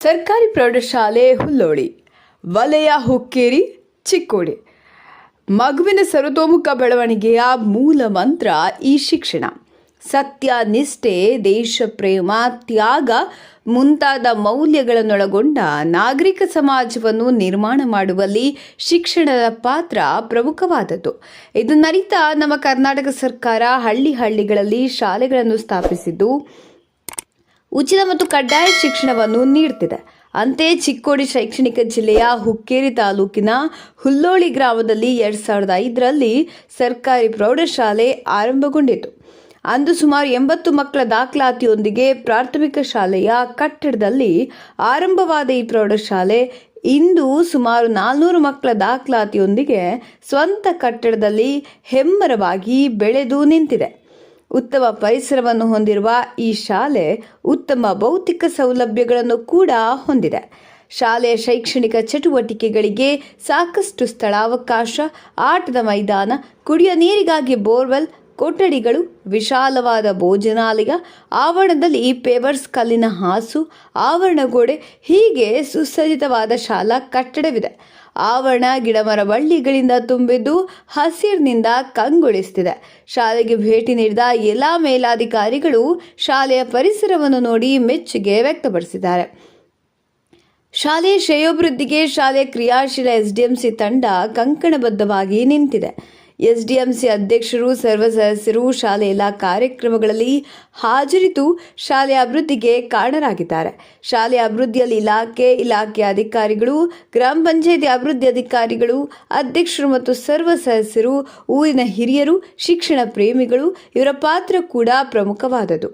ಸರ್ಕಾರಿ ಪ್ರೌಢಶಾಲೆ ಹುಲ್ಲೋಳಿ, ವಲಯ ಹುಕ್ಕೇರಿ, ಚಿಕ್ಕೋಡಿ. ಮಗುವಿನ ಸರ್ವತೋಮುಖ ಬೆಳವಣಿಗೆಯ ಮೂಲ ಮಂತ್ರ ಈ ಶಿಕ್ಷಣ. ಸತ್ಯ, ನಿಷ್ಠೆ, ದೇಶ ಪ್ರೇಮ, ತ್ಯಾಗ ಮುಂತಾದ ಮೌಲ್ಯಗಳನ್ನೊಳಗೊಂಡ ನಾಗರಿಕ ಸಮಾಜವನ್ನು ನಿರ್ಮಾಣ ಮಾಡುವಲ್ಲಿ ಶಿಕ್ಷಣದ ಪಾತ್ರ ಪ್ರಮುಖವಾದದ್ದು. ಇದನ್ನರಿತ ನಮ್ಮ ಕರ್ನಾಟಕ ಸರ್ಕಾರ ಹಳ್ಳಿಗಳಲ್ಲಿ ಶಾಲೆಗಳನ್ನು ಸ್ಥಾಪಿಸಿದ್ದು ಉಚಿತ ಮತ್ತು ಕಡ್ಡಾಯ ಶಿಕ್ಷಣವನ್ನು ನೀಡುತ್ತಿದೆ. ಅಂತೆಯೇ ಚಿಕ್ಕೋಡಿ ಶೈಕ್ಷಣಿಕ ಜಿಲ್ಲೆಯ ಹುಕ್ಕೇರಿ ತಾಲೂಕಿನ ಹುಲ್ಲೋಳಿ ಗ್ರಾಮದಲ್ಲಿ 2005ರಲ್ಲಿ ಸರ್ಕಾರಿ ಪ್ರೌಢಶಾಲೆ ಆರಂಭಗೊಂಡಿತು. ಅಂದು ಸುಮಾರು 80 ಮಕ್ಕಳ ದಾಖಲಾತಿಯೊಂದಿಗೆ ಪ್ರಾಥಮಿಕ ಶಾಲೆಯ ಕಟ್ಟಡದಲ್ಲಿ ಆರಂಭವಾದ ಈ ಪ್ರೌಢಶಾಲೆ ಇಂದು ಸುಮಾರು 400 ಮಕ್ಕಳ ದಾಖಲಾತಿಯೊಂದಿಗೆ ಸ್ವಂತ ಕಟ್ಟಡದಲ್ಲಿ ಹೆಮ್ಮರವಾಗಿ ಬೆಳೆದು ನಿಂತಿದೆ. ಉತ್ತಮ ಪರಿಸರವನ್ನು ಹೊಂದಿರುವ ಈ ಶಾಲೆ ಉತ್ತಮ ಭೌತಿಕ ಸೌಲಭ್ಯಗಳನ್ನು ಕೂಡ ಹೊಂದಿದೆ. ಶಾಲೆಯ ಶೈಕ್ಷಣಿಕ ಚಟುವಟಿಕೆಗಳಿಗೆ ಸಾಕಷ್ಟು ಸ್ಥಳಾವಕಾಶ, ಆಟದ ಮೈದಾನ, ಕುಡಿಯುವ ನೀರಿಗಾಗಿ ಬೋರ್ವೆಲ್, ಕೊಠಡಿಗಳು, ವಿಶಾಲವಾದ ಭೋಜನಾಲಯ, ಆವರಣದಲ್ಲಿ ಪೇವರ್ಸ್ ಕಲ್ಲಿನ ಹಾಸು, ಆವರಣ ಗೋಡೆ ಹೀಗೆ ಸುಸಜ್ಜಿತವಾದ ಶಾಲಾ ಕಟ್ಟಡವಿದೆ. ಆವರಣ ಗಿಡಮರ ಬಳ್ಳಿಗಳಿಂದ ತುಂಬಿದ್ದು ಹಸಿರಿನಿಂದ ಕಂಗೊಳಿಸುತ್ತಿದೆ. ಶಾಲೆಗೆ ಭೇಟಿ ನೀಡಿದ ಎಲ್ಲ ಮೇಲಾಧಿಕಾರಿಗಳು ಶಾಲೆಯ ಪರಿಸರವನ್ನು ನೋಡಿ ಮೆಚ್ಚುಗೆ ವ್ಯಕ್ತಪಡಿಸಿದ್ದಾರೆ. ಶಾಲೆಯ ಶ್ರೇಯೋಭಿವೃದ್ಧಿಗೆ ಶಾಲೆಯ ಕ್ರಿಯಾಶೀಲ ಎಸ್ಡಿಎಂಸಿ ತಂಡ ಕಂಕಣಬದ್ಧವಾಗಿ ನಿಂತಿದೆ. ಎಸ್ಡಿಎಂಸಿ ಅಧ್ಯಕ್ಷರು, ಸರ್ವ ಸದಸ್ಯರು ಶಾಲೆಯ ಎಲ್ಲ ಕಾರ್ಯಕ್ರಮಗಳಲ್ಲಿ ಹಾಜರಿದ್ದು ಶಾಲೆಯ ಅಭಿವೃದ್ಧಿಗೆ ಕಾರಣರಾಗಿದ್ದಾರೆ. ಶಾಲೆಯ ಅಭಿವೃದ್ಧಿಯಲ್ಲಿ ಇಲಾಖೆಯ ಅಧಿಕಾರಿಗಳು, ಗ್ರಾಮ ಪಂಚಾಯಿತಿ ಅಭಿವೃದ್ಧಿ ಅಧಿಕಾರಿಗಳು, ಅಧ್ಯಕ್ಷರು ಮತ್ತು ಸರ್ವ ಸದಸ್ಯರು, ಊರಿನ ಹಿರಿಯರು, ಶಿಕ್ಷಣ ಪ್ರೇಮಿಗಳು ಇವರ ಪಾತ್ರ ಕೂಡ ಪ್ರಮುಖವಾದದ್ದು.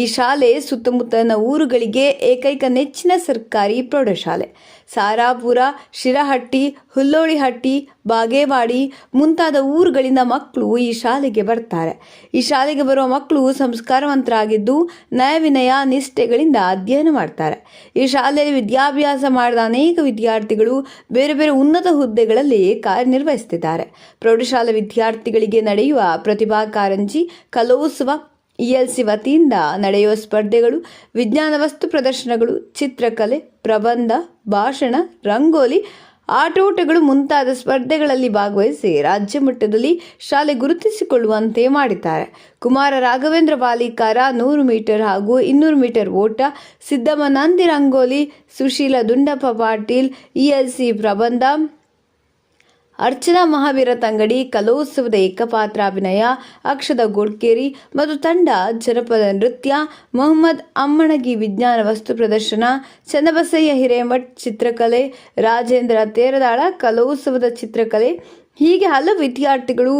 ಈ ಶಾಲೆ ಸುತ್ತಮುತ್ತಲಿನ ಊರುಗಳಿಗೆ ಏಕೈಕ ನೆಚ್ಚಿನ ಸರ್ಕಾರಿ ಪ್ರೌಢಶಾಲೆ. ಸಾರಾಪುರ, ಶಿರಹಟ್ಟಿ, ಹುಲ್ಲೋಳಿಹಟ್ಟಿ, ಬಾಗೇವಾಡಿ ಮುಂತಾದ ಊರುಗಳಿಂದ ಮಕ್ಕಳು ಈ ಶಾಲೆಗೆ ಬರ್ತಾರೆ. ಈ ಶಾಲೆಗೆ ಬರುವ ಮಕ್ಕಳು ಸಂಸ್ಕಾರವಂತರಾಗಿದ್ದು ನಯವಿನಯ ನಿಷ್ಠೆಗಳಿಂದ ಅಧ್ಯಯನ ಮಾಡ್ತಾರೆ. ಈ ಶಾಲೆಯಲ್ಲಿ ವಿದ್ಯಾಭ್ಯಾಸ ಮಾಡಿದ ಅನೇಕ ವಿದ್ಯಾರ್ಥಿಗಳು ಬೇರೆ ಬೇರೆ ಉನ್ನತ ಹುದ್ದೆಗಳಲ್ಲಿ ಕಾರ್ಯನಿರ್ವಹಿಸುತ್ತಿದ್ದಾರೆ. ಪ್ರೌಢಶಾಲೆ ವಿದ್ಯಾರ್ಥಿಗಳಿಗೆ ನಡೆಯುವ ಪ್ರತಿಭಾ ಕಾರಂಜಿ, ಕಲೋತ್ಸವ, ELC ವತಿಯಿಂದ ನಡೆಯುವ ಸ್ಪರ್ಧೆಗಳು, ವಿಜ್ಞಾನ ವಸ್ತು ಪ್ರದರ್ಶನಗಳು, ಚಿತ್ರಕಲೆ, ಪ್ರಬಂಧ, ಭಾಷಣ, ರಂಗೋಲಿ, ಆಟೋಟಗಳು ಮುಂತಾದ ಸ್ಪರ್ಧೆಗಳಲ್ಲಿ ಭಾಗವಹಿಸಿ ರಾಜ್ಯ ಮಟ್ಟದಲ್ಲಿ ಶಾಲೆ ಗುರುತಿಸಿಕೊಳ್ಳುವಂತೆ ಮಾಡಿದ್ದಾರೆ. ಕುಮಾರ ರಾಘವೇಂದ್ರ ವಾಲಿಕಾರ 100 ಮೀಟರ್ ಹಾಗೂ 200 ಮೀಟರ್ ಓಟ, ಸಿದ್ದಮ್ಮ ನಂದಿ ರಂಗೋಲಿ, ಸುಶೀಲ ದುಂಡಪ್ಪ ಪಾಟೀಲ್ ELC ಪ್ರಬಂಧ, ಅರ್ಚನಾ ಮಹಾವೀರ ತಂಗಡಿ ಕಲೋತ್ಸವದ ಏಕಪಾತ್ರಾಭಿನಯ, ಅಕ್ಷದ ಗೋಡ್ಕೇರಿ ಮತ್ತು ತಂಡ ಜನಪದ ನೃತ್ಯ, ಮೊಹಮ್ಮದ್ ಅಮ್ಮಣಗಿ ವಿಜ್ಞಾನ ವಸ್ತು ಪ್ರದರ್ಶನ, ಚನ್ನಬಸಯ್ಯ ಹಿರೇಮಠ್ ಚಿತ್ರಕಲೆ, ರಾಜೇಂದ್ರ ತೇರದಾಳ ಕಲೋತ್ಸವದ ಚಿತ್ರಕಲೆ ಹೀಗೆ ಹಲವು ವಿದ್ಯಾರ್ಥಿಗಳು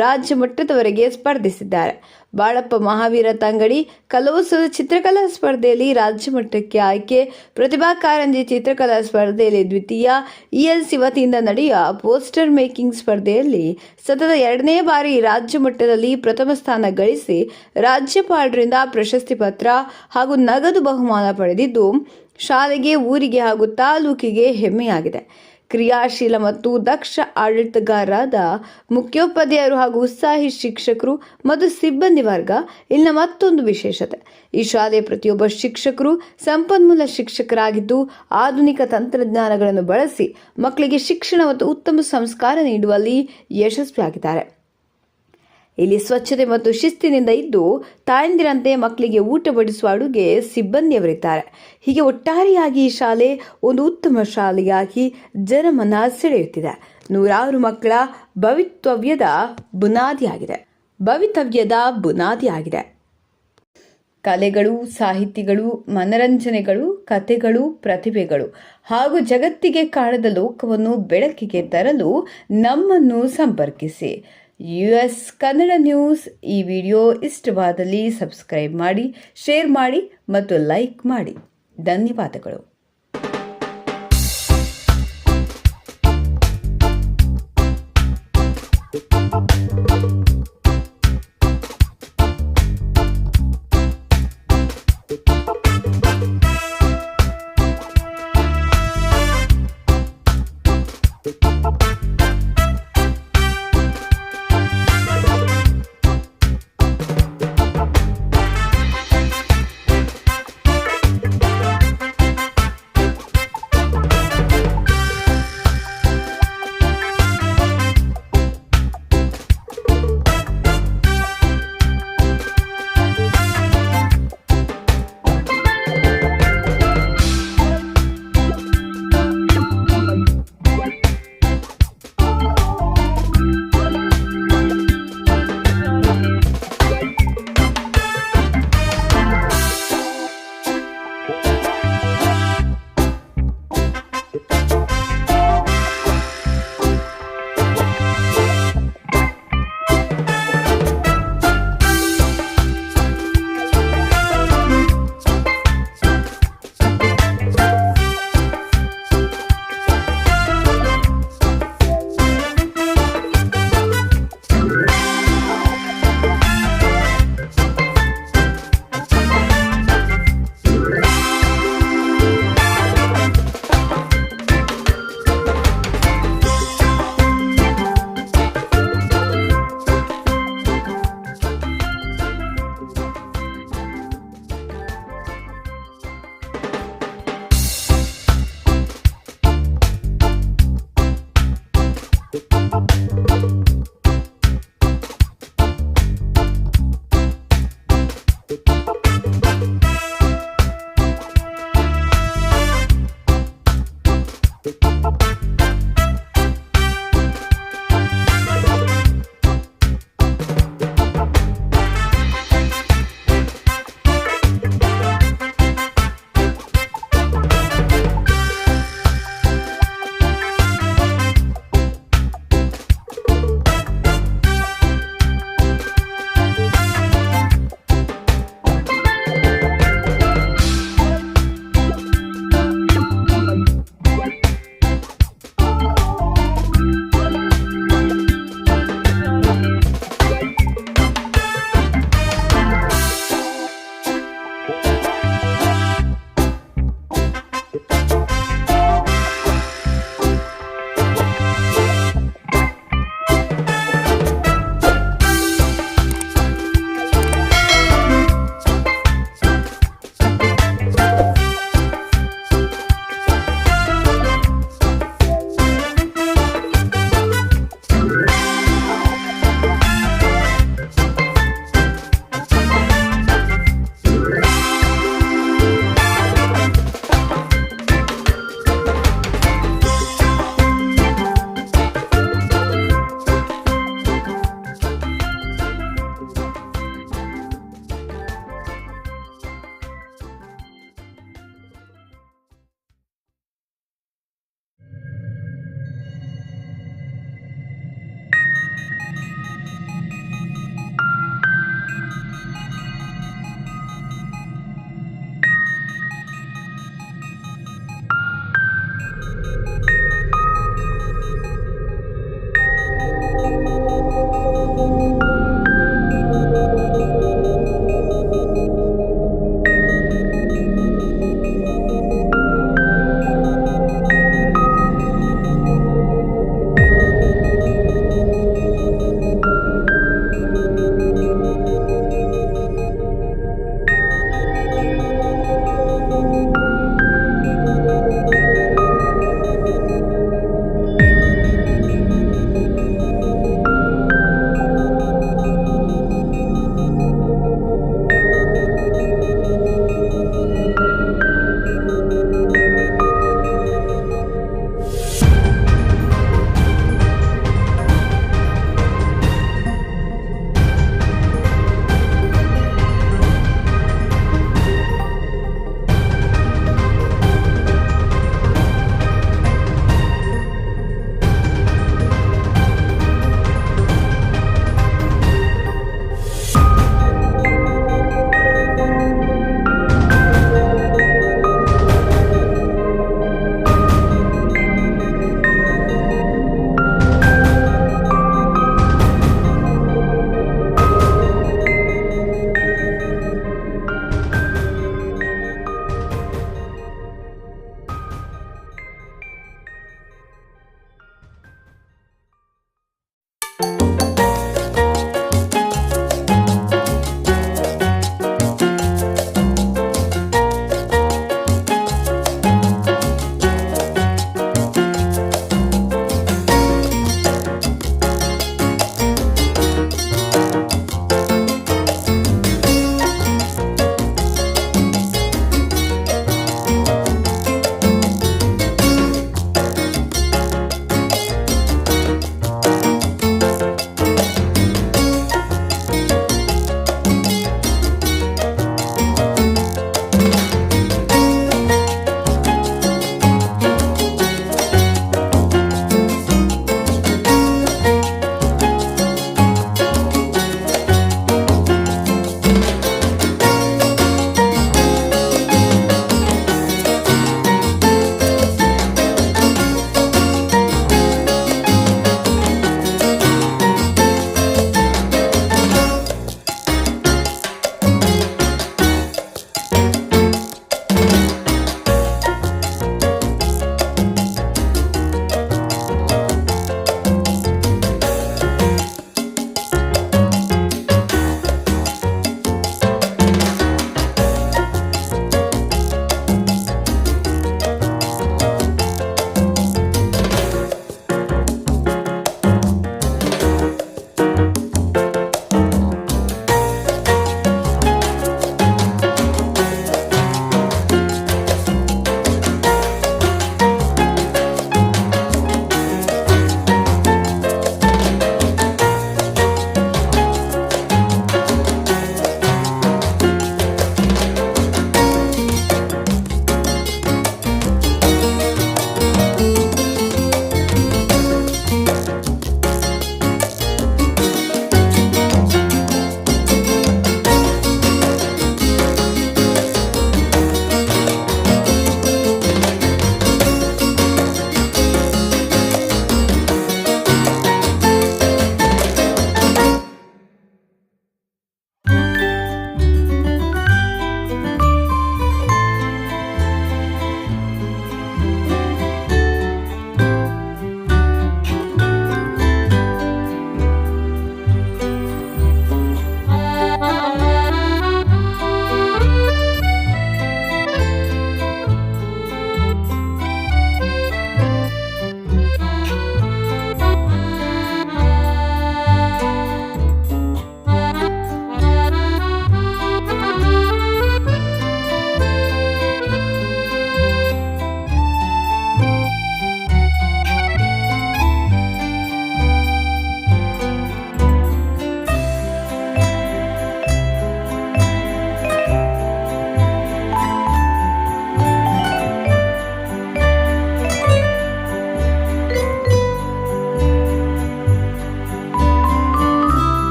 ರಾಜ್ಯ ಮಟ್ಟದವರೆಗೆ ಸ್ಪರ್ಧಿಸಿದ್ದಾರೆ. ಬಾಳಪ್ಪ ಮಹಾವೀರ ತಂಗಡಿ ಕಲೋತ್ಸವದ ಚಿತ್ರಕಲಾ ಸ್ಪರ್ಧೆಯಲ್ಲಿ ರಾಜ್ಯ ಮಟ್ಟಕ್ಕೆ ಆಯ್ಕೆ, ಪ್ರತಿಭಾ ಕಾರಂಜಿ ಚಿತ್ರಕಲಾ ಸ್ಪರ್ಧೆಯಲ್ಲಿ ದ್ವಿತೀಯ, ELC ವತಿಯಿಂದ ನಡೆಯುವ ಪೋಸ್ಟರ್ ಮೇಕಿಂಗ್ ಸ್ಪರ್ಧೆಯಲ್ಲಿ ಸತತ 2ನೇ ಬಾರಿ ರಾಜ್ಯ ಮಟ್ಟದಲ್ಲಿ ಪ್ರಥಮ ಸ್ಥಾನ ಗಳಿಸಿ ರಾಜ್ಯಪಾಲರಿಂದ ಪ್ರಶಸ್ತಿ ಪತ್ರ ಹಾಗೂ ನಗದು ಬಹುಮಾನ ಪಡೆದಿದ್ದು ಶಾಲೆಗೆ, ಊರಿಗೆ ಹಾಗೂ ತಾಲೂಕಿಗೆ ಹೆಮ್ಮೆಯಾಗಿದೆ. ಕ್ರಿಯಾಶೀಲ ಮತ್ತು ದಕ್ಷ ಆಡಳಿತಗಾರರಾದ ಮುಖ್ಯೋಪಾಧ್ಯಾಯರು ಹಾಗೂ ಉತ್ಸಾಹಿ ಶಿಕ್ಷಕರು ಮತ್ತು ಸಿಬ್ಬಂದಿ ವರ್ಗ ಇಲ್ಲಿನ ಮತ್ತೊಂದು ವಿಶೇಷತೆ. ಈ ಶಾಲೆಯ ಪ್ರತಿಯೊಬ್ಬ ಶಿಕ್ಷಕರು ಸಂಪನ್ಮೂಲ ಶಿಕ್ಷಕರಾಗಿದ್ದು ಆಧುನಿಕ ತಂತ್ರಜ್ಞಾನಗಳನ್ನು ಬಳಸಿ ಮಕ್ಕಳಿಗೆ ಶಿಕ್ಷಣ ಮತ್ತು ಉತ್ತಮ ಸಂಸ್ಕಾರ ನೀಡುವಲ್ಲಿ ಯಶಸ್ವಿಯಾಗಿದ್ದಾರೆ. ಇಲ್ಲಿ ಸ್ವಚ್ಛತೆ ಮತ್ತು ಶಿಸ್ತಿನಿಂದ ಇದ್ದು ತಾಯಂದಿರಂತೆ ಮಕ್ಕಳಿಗೆ ಊಟ ಬಡಿಸುವ ಅಡುಗೆ ಸಿಬ್ಬಂದಿಯವರಿದ್ದಾರೆ. ಹೀಗೆ ಒಟ್ಟಾರೆಯಾಗಿ ಈ ಶಾಲೆ ಒಂದು ಉತ್ತಮ ಶಾಲೆಯಾಗಿ ಜನಮನ ಸೆಳೆಯುತ್ತಿದೆ. 100 ಮಕ್ಕಳ ಭವಿತವ್ಯದ ಬುನಾದಿಯಾಗಿದೆ. ಕಲೆಗಳು, ಸಾಹಿತಿಗಳು, ಮನರಂಜನೆಗಳು, ಕಥೆಗಳು, ಪ್ರತಿಭೆಗಳು ಹಾಗೂ ಜಗತ್ತಿಗೆ ಕಾಣದ ಲೋಕವನ್ನು ಬೆಳಕಿಗೆ ತರಲು ನಮ್ಮನ್ನು ಸಂಪರ್ಕಿಸಿ. US Kannada news. ಈ ವಿಡಿಯೋ ಇಷ್ಟವಾದಲ್ಲಿ ಸಬ್ಸ್ಕ್ರೈಬ್ ಮಾಡಿ, ಶೇರ್ ಮಾಡಿ ಮತ್ತು ಲೈಕ್ ಮಾಡಿ. ಧನ್ಯವಾದಗಳು.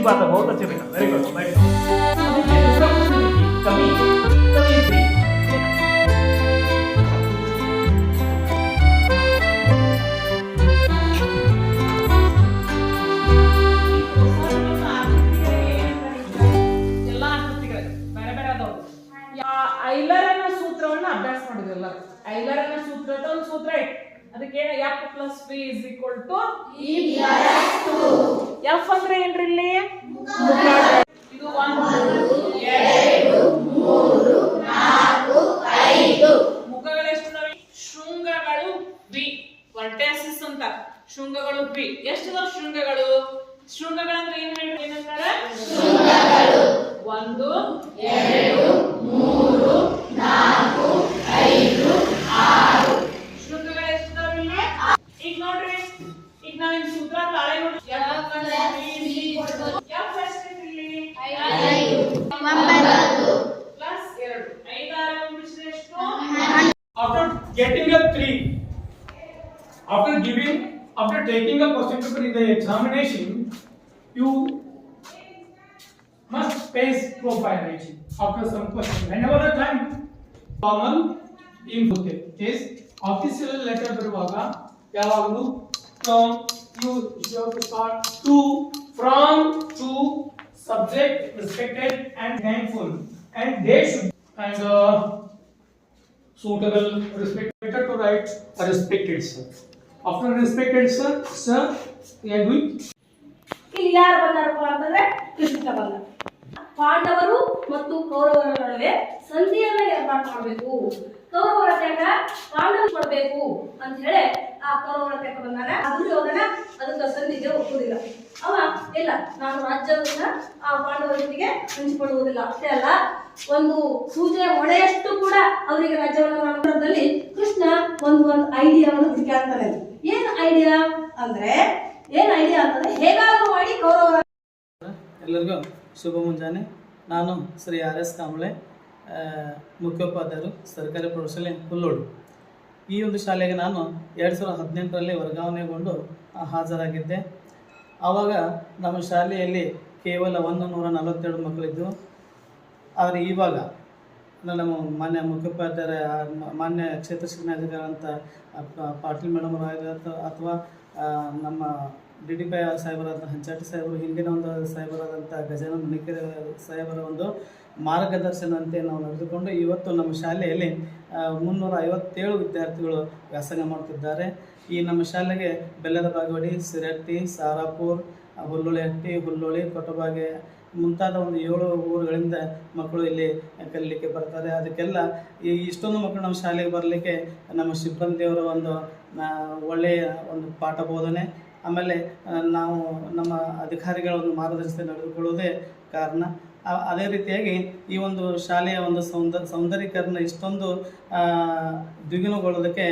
बात है, बहुत अच्छे बेटा, वेरी गुड, वेरी गुड। कवि कवयित्री ಐಲರನ ಸೂತ್ರವನ್ನ ಅಭ್ಯಾಸ ಮಾಡಿದ್ರಲ್ಲ, ಐಲರನ ಸೂತ್ರದ ಒಂದು ಸೂತ್ರ ಇತ್ತು, ಅದಕ್ಕೆ F + V = E + F ಅಂದ್ರೆ ಏನ್ರಿ ಇಲ್ಲಿ? ಇದು 1 2 3 4 5 ಮುಖಗಳು ಎಷ್ಟು ಇದಾವೆ? ಶೃಂಗಗಳು V, ವರ್ಟೆಸಿಸ್ ಅಂತ, ಶೃಂಗಗಳು V. ಎಷ್ಟು ಇದಾವೆ ಶೃಂಗಗಳು? ಶೃಂಗಗಳಂದ್ರೆ ಏನ್ ಹೇಳಿ ಏನಂತಾರೆ? ಶೃಂಗಗಳು 1 2 3 4 5 6 ಶೃಂಗಗಳು ಎಷ್ಟು ಇದಾವೆ ಇಲ್ಲಿ? ಈಗ ನೋಡ್ರಿ, ಈಗ ನಾವೇನ್ ಸೂತ್ರ ತಾಳೆ ನೋಡಿ, F ಎಷ್ಟು ಇಲ್ಲಿ? 5 ಪ್ಲಸ್ 2 5 6 ಬಿಡಿಸಿದ್ರೆ ಎಷ್ಟು? after getting a 3, after taking a question paper in the examination, you must face profile writing after some question. Whenever the time formal input is official letter ಬರುವಾಗ ಯಾವಾಗಲೂ from you have to start to, from, to, subject respected and thankful, and they should kind of suitable, respected to write a respected sir. After respected sir, we are doing. ಇಲ್ಲಿ ಯಾರು ಬಂದಾರಪ್ಪ ಅಂತಂದ್ರೆ ಕೃಷ್ಣ ಬಂದ. ಪಾಂಡವರು ಮತ್ತು ಕೌರವರ ನಡುವೆ ಸಂಧಿಯನ್ನ ಏರ್ಪಾಡು ಮಾಡಬೇಕು, ಕೌರವರ ತ್ಯಾಗ ಪಾಂಡವರು ಕೊಡಬೇಕು ಅಂತ ಹೇಳಿ ಆ ಕೌರವರ ತ್ಯಾಗ ಬಂದಾನ. ದುರ್ಯೋಧನ ಅದಕ್ಕೆ ಸಂಧಿಗೆ ಒಪ್ಪುವುದಿಲ್ಲ. ಅವ ಇಲ್ಲ, ನಾನು ರಾಜ್ಯವನ್ನ ಆ ಪಾಂಡವರ ಜೊತೆಗೆ ಹಂಚಿಕೊಳ್ಳುವುದಿಲ್ಲ. ಅಷ್ಟೇ ಅಲ್ಲ, ಒಂದು ಸೂಜೆಯ ಮೊಳೆಯಷ್ಟು ಕೂಡ ಅವರಿಗೆ ರಾಜ್ಯವನ್ನು ಮಾಡೋದ್ರಲ್ಲಿ ಕೃಷ್ಣ ಒಂದು ಐಡಿಯಾವನ್ನು ಹುಡುಕಾಡ್ತಾನೆ. ಏನ್ ಐಡಿಯಾ ಅಂತಂದ್ರೆ ಹೇಗಾದ್ರೂ ಮಾಡಿ ಕೌರವರ. ಎಲ್ಲರಿಗೂ ಶುಭ ಮುಂಜಾನೆ. ನಾನು ಶ್ರೀ RS ಕಾಂಬಳೆ, ಮುಖ್ಯೋಪಾಧ್ಯಾಯರು, ಸರ್ಕಾರಿ ಪ್ರೌಢಶಾಲೆ ಹುಲ್ಲೋಡು. ಈ ಒಂದು ಶಾಲೆಗೆ ನಾನು 2018ರಲ್ಲಿ ವರ್ಗಾವಣೆಗೊಂಡು ಹಾಜರಾಗಿದ್ದೆ. ಆವಾಗ ನಮ್ಮ ಶಾಲೆಯಲ್ಲಿ ಕೇವಲ 142 ಮಕ್ಕಳಿದ್ದು. ಆದರೆ ಇವಾಗ ನಮ್ಮ ಮಾನ್ಯ ಮುಖ್ಯೋಪಾಧ್ಯಾಯರ, ಮಾನ್ಯ ಕ್ಷೇತ್ರ ಶಿಕ್ಷಣಾಧಿಕಾರಿ ಅಂತ ಪಾಟೀಲ್ ಮೇಡಮ್ ಅಥವಾ ನಮ್ಮ DDP ಸಾಹೇಬರಾದ ಹಂಚಾಟಿ ಸಾಹೇಬರು, ಹಿಂದಿನ ಒಂದು ಸಾಹೇಬರಾದಂಥ ಗಜಾನನ ಮಣಿಕೆರೆ ಸಾಹೇಬರ ಒಂದು ಮಾರ್ಗದರ್ಶನಂತೆ ನಾವು ನಡೆದುಕೊಂಡು ಇವತ್ತು ನಮ್ಮ ಶಾಲೆಯಲ್ಲಿ 357 ವಿದ್ಯಾರ್ಥಿಗಳು ವ್ಯಾಸಂಗ ಮಾಡುತ್ತಿದ್ದಾರೆ. ಈ ನಮ್ಮ ಶಾಲೆಗೆ ಬೆಲ್ಲದ ಬಾಗೇವಾಡಿ, ಸಿರಹಟ್ಟಿ, ಸಾರಾಪುರ, ಹುಲ್ಲುಳಿಹಟ್ಟಿ, ಹುಲ್ಲೋಳಿ, ಕೊಟ್ಟಬಾಗೆ ಮುಂತಾದ ಒಂದು 7 ಊರುಗಳಿಂದ ಮಕ್ಕಳು ಇಲ್ಲಿ ಕಲೀಲಿಕ್ಕೆ ಬರ್ತಾರೆ. ಅದಕ್ಕೆಲ್ಲ ಇಷ್ಟೊಂದು ಮಕ್ಕಳು ನಮ್ಮ ಶಾಲೆಗೆ ಬರಲಿಕ್ಕೆ ನಮ್ಮ ಸಿಬ್ಬಂದಿಯವರ ಒಂದು ಒಳ್ಳೆಯ ಒಂದು ಪಾಠ ಬೋಧನೆ, ಆಮೇಲೆ ನಾವು ನಮ್ಮ ಅಧಿಕಾರಿಗಳ ಒಂದು ಮಾರ್ಗದರ್ಶನ ನಡೆದುಕೊಳ್ಳುವುದೇ ಕಾರಣ. ಅದೇ ರೀತಿಯಾಗಿ ಈ ಒಂದು ಶಾಲೆಯ ಒಂದು ಸೌಂದರ್ಯೀಕರಣ ಇಷ್ಟೊಂದು ದ್ವಿಗುಣಗೊಳ್ಳೋದಕ್ಕೆ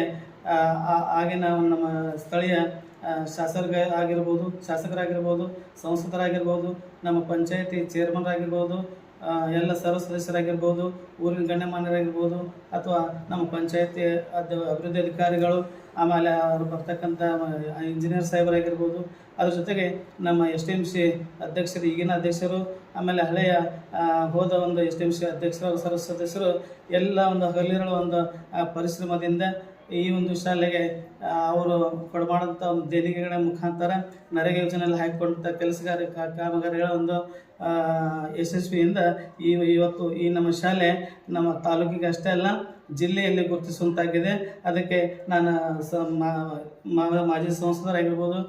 ಆಗಿನ ನಮ್ಮ ಸ್ಥಳೀಯ ಶಾಸಕರಾಗಿರ್ಬೋದು, ಸಂಸದರಾಗಿರ್ಬೋದು, ನಮ್ಮ ಪಂಚಾಯತಿ ಚೇರ್ಮನ್ರಾಗಿರ್ಬೋದು, ಎಲ್ಲ ಸರ್ವ ಸದಸ್ಯರಾಗಿರ್ಬೋದು, ಊರಿನ ಗಣ್ಯಮಾನ್ಯರಾಗಿರ್ಬೋದು, ಅಥವಾ ನಮ್ಮ ಪಂಚಾಯತಿ ಅಭಿವೃದ್ಧಿ ಅಧಿಕಾರಿಗಳು, ಆಮೇಲೆ ಅವರು ಬರ್ತಕ್ಕಂಥ ಇಂಜಿನಿಯರ್ ಸಾಹೇಬರಾಗಿರ್ಬೋದು, ಅದ್ರ ಜೊತೆಗೆ ನಮ್ಮ STMC ಅಧ್ಯಕ್ಷರು, ಈಗಿನ ಅಧ್ಯಕ್ಷರು, ಆಮೇಲೆ ಹಳೆಯ ಹೋದ ಒಂದು STMC ಅಧ್ಯಕ್ಷರು, ಸರ್ವ ಸದಸ್ಯರು ಎಲ್ಲ ಒಂದು ಹಗಲಿರುಳು ಒಂದು ಪರಿಶ್ರಮದಿಂದ ಈ ಒಂದು ಶಾಲೆಗೆ ಅವರು ಕೊಡಮಾಡಂಥ ಒಂದು ದೇಣಿಗೆಗಳ ಮುಖಾಂತರ ನರೇಗಾ ಯೋಜನೆಯಲ್ಲಿ ಹಾಕಿಕೊಂಡಂಥ ಕಾಮಗಾರಿಗಳ ಒಂದು ಯಶಸ್ವಿಯಿಂದ ಇವತ್ತು ಈ ನಮ್ಮ ಶಾಲೆ ನಮ್ಮ ತಾಲೂಕಿಗೆ ಅಷ್ಟೇ ಅಲ್ಲ ಜಿಲ್ಲೆಯಲ್ಲಿ ಗುರುತಿಸುವಂತಾಗಿದೆ. ಅದಕ್ಕೆ ನಾನು ಮಾಜಿ ಸಂಸದರಾಗಿರ್ಬೋದು,